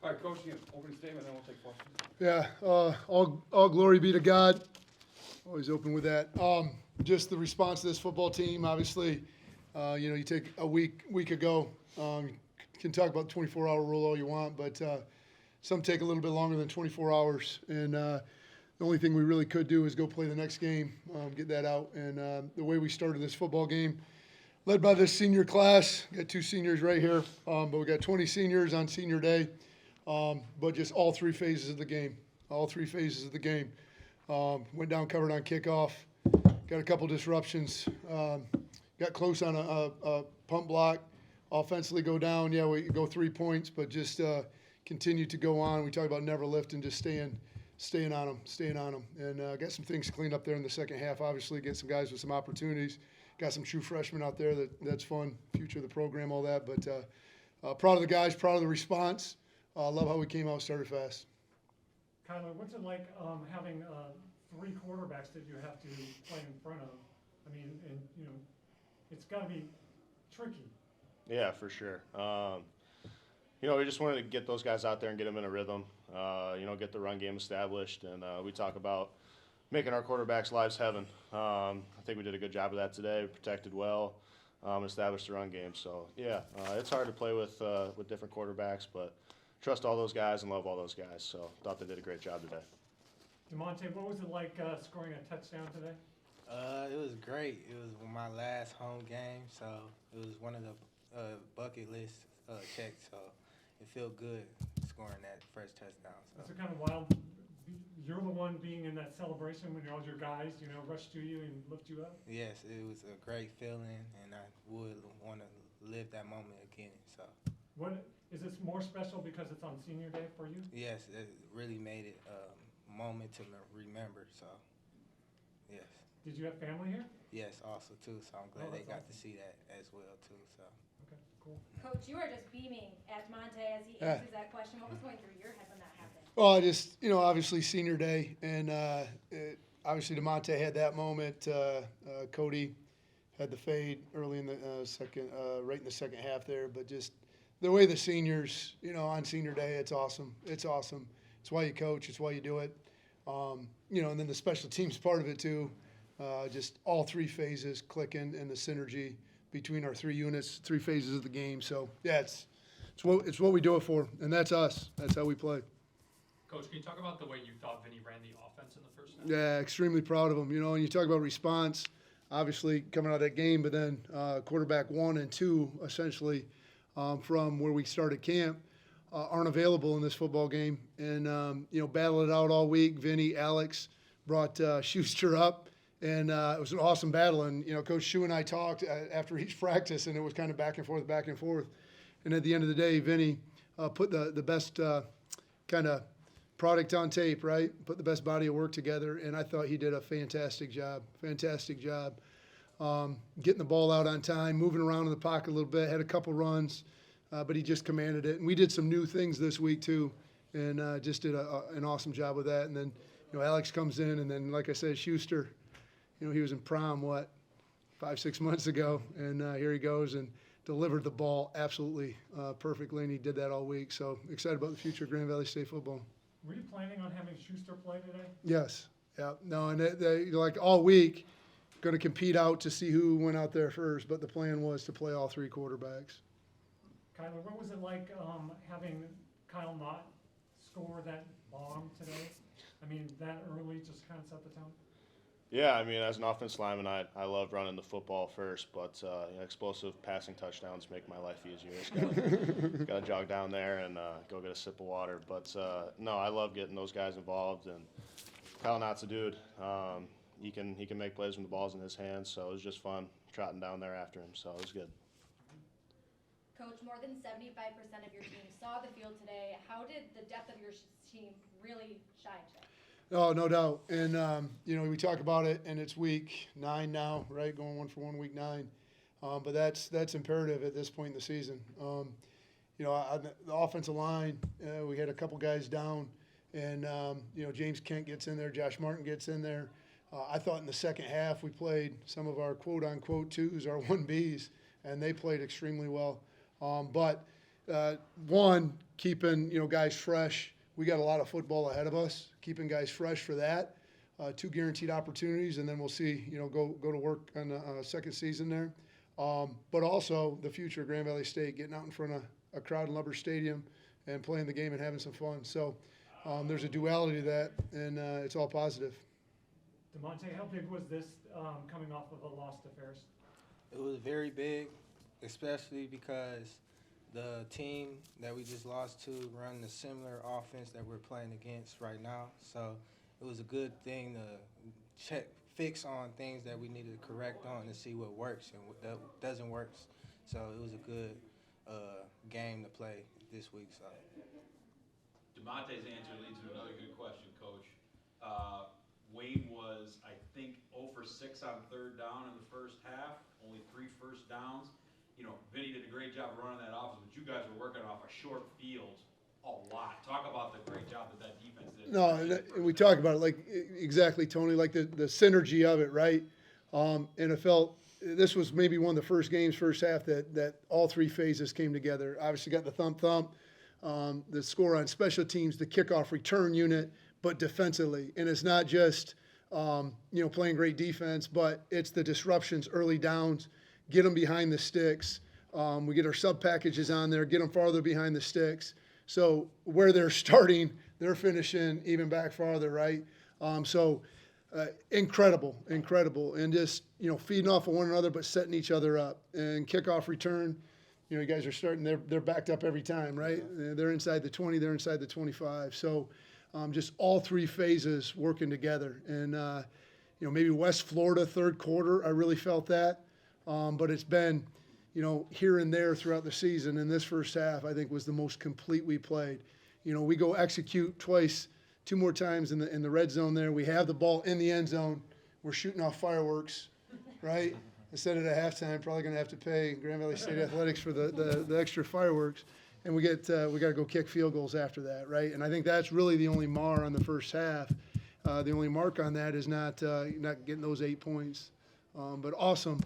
All right, Coach, you opening statement, then we'll take questions. Yeah, all glory be to God. Always open with that. Just the response to this football team, obviously, you take a week ago, you can talk about the 24-hour rule all you want, but some take a little bit longer than 24 hours. And the only thing we really could do is go play the next game, get that out. And the way we started this football game, led by this senior class, got 2 seniors right here, but we got 20 seniors on senior day. But just all 3 phases of the game. Went down covered on kickoff, got a couple disruptions, got close on a pump block, offensively go down. Yeah, we go 3 points, but just continue to go on. We talk about never lifting, just staying on them. And got some things cleaned up there in the second half, obviously, get some guys with some opportunities. Got some true freshmen out there that's fun, future of the program, all that. But proud of the guys, proud of the response. Love how we came out, started fast. Kyler, what's it like having 3 quarterbacks that you have to play in front of? I mean, and it's got to be tricky. Yeah, for sure. We just wanted to get those guys out there and get them in a rhythm. Get the run game established, and we talk about making our quarterbacks' lives heaven. I think we did a good job of that today. We protected well, established the run game. So yeah, it's hard to play with different quarterbacks, but trust all those guys and love all those guys. So thought they did a great job today. Damonte, what was it like scoring a touchdown today? It was great. It was my last home game, so it was one of the bucket list checks. So it felt good scoring that first touchdown. So. That's kind of wild. You're the one being in that celebration when all your guys, rush to you and lift you up. Yes, it was a great feeling, and I would want to live that moment again. So. What is this more special because it's on senior day for you? Yes, it really made it a moment to remember. So, yes. Did you have family here? Yes, also too. So I'm glad they got awesome. to see that as well too. So. Okay, cool. Coach, you are just beaming at Damonte as he answers that question. What was going through your head when that happened? Well, obviously senior day, and obviously Damonte had that moment. Cody had the fade early in the right in the second half there, but just the way the seniors, on senior day, it's awesome. It's awesome. It's why you coach. It's why you do it. And then the special teams part of it too. Just all 3 phases clicking and the synergy between our 3 units, 3 phases of the game. So yeah, it's what we do it for, and that's us. That's how we play. Coach, can you talk about the way you thought Vinny ran the offense in the first half? Yeah, extremely proud of him. And you talk about response, obviously coming out of that game, but then quarterback 1 and 2 essentially from where we started camp aren't available in this football game, and battled it out all week. Vinny, Alex brought Schuster up, and it was an awesome battle. And Coach Shu and I talked after each practice, and it was kind of back and forth. And at the end of the day, Vinny put the best kind of product on tape, right? Put the best body of work together, and I thought he did a fantastic job. Getting the ball out on time, moving around in the pocket a little bit, had a couple runs, but he just commanded it. And we did some new things this week too, and just did an awesome job with that. And then, Alex comes in, and then, like I said, Schuster, he was in prom, 5-6 months ago, and here he goes and delivered the ball absolutely perfectly, and he did that all week. So excited about the future of Grand Valley State football. Were you planning on having Schuster play today? Yes. Yeah. No, and they like all week, going to compete out to see who went out there first, but the plan was to play all 3 quarterbacks. Kyler, what was it like having Kyle not score that bomb today? I mean, that early just kind of set the tone? Yeah, as an offensive lineman, I love running the football first, but explosive passing touchdowns make my life easier. Just gotta jog down there and go get a sip of water. But no, I love getting those guys involved, and Kyle Knott's a dude. He can make plays when the ball's in his hands, so it was just fun trotting down there after him. So it was good. Coach, more than 75% of your team saw the field today. How did the depth of your team really shine today? Oh, no doubt. And, we talk about it, and it's week 9 now, right? Going 1 for 1, week 9. But that's imperative at this point in the season. The offensive line, we had a couple guys down, and, James Kent gets in there, Josh Martin gets in there. I thought in the second half we played some of our quote-unquote 2s, our 1Bs, and they played extremely well. But one, keeping, guys fresh. We got a lot of football ahead of us, keeping guys fresh for that. 2 guaranteed opportunities, and then we'll see, go to work on the second season there. But also the future of Grand Valley State, getting out in front of a crowd in Lubbers Stadium and playing the game and having some fun. So there's a duality to that, and it's all positive. Damonte, how big was this coming off of a loss to Ferris? It was very big, especially because the team that we just lost to run the similar offense that we're playing against right now. So it was a good thing to fix on things that we needed to correct on and see what works and what doesn't work. So it was a good game to play this week. So Damonte's answer leads to another good question, Coach. Wayne was, I think, 0 for 6 on 3rd down in the first half, only 3 first downs. Vinny did a great job running that offense, but you guys were working off a short field a lot. Talk about the great job that defense did. No, and we talk about it like exactly, Tony, like the synergy of it, right? And it felt this was maybe one of the first games, first half that all 3 phases came together. Obviously got the thump, the score on special teams, the kickoff return unit, but defensively. And it's not just, playing great defense, but it's the disruptions, early downs, get them behind the sticks. We get our sub packages on there, get them farther behind the sticks. So where they're starting, they're finishing even back farther, right? Incredible. And just, feeding off of one another, but setting each other up. And kickoff return, you guys are starting, they're backed up every time, right? They're inside the 20, they're inside the 25. So just all 3 phases working together. And, maybe West Florida, 3rd quarter, I really felt that. But it's been, here and there throughout the season. And this first half, I think, was the most complete we played. We go execute twice, 2 more times in the red zone there. We have the ball in the end zone. We're shooting off fireworks, right? Instead of at halftime, probably going to have to pay Grand Valley State Athletics for the extra fireworks. And we got to go kick field goals after that, right? And I think that's really the only mar on the first half. The only mark on that is not getting those 8 points. But awesome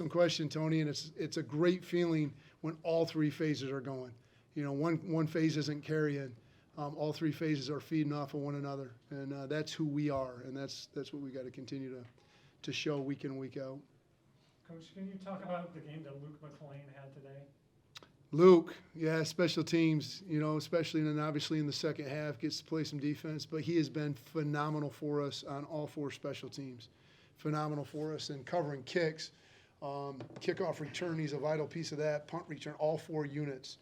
question, Tony, and it's a great feeling when all 3 phases are going. One phase isn't carrying. All 3 phases are feeding off of one another, and that's who we are, and that's what we got to continue to show week in, week out. Coach, can you talk about the game that Luke McLean had today? Luke, yeah, special teams, especially and then obviously in the second half gets to play some defense, but he has been phenomenal for us on all 4 special teams. Phenomenal for us in covering kicks, kickoff return, he's a vital piece of that, punt return, all 4 units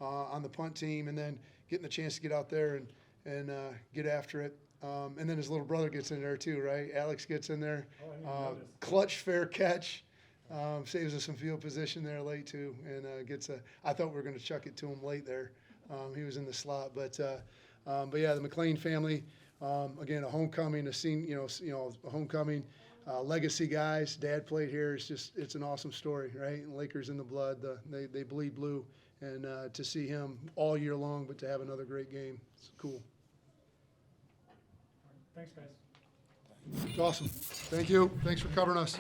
on the punt team, and then getting the chance to get out there and get after it. And then his little brother gets in there too, right? Alex gets in there. Oh, I didn't notice. Clutch, fair catch. Saves us some field position there late too, and I thought we were going to chuck it to him late there. He was in the slot, but yeah, the McLean family, again, a homecoming, a homecoming, legacy guys. Dad played here. It's an awesome story, right? Lakers in the blood. They bleed blue, and to see him all year long, but to have another great game, it's cool. Thanks, guys. It's awesome. Thank you. Thanks for covering us.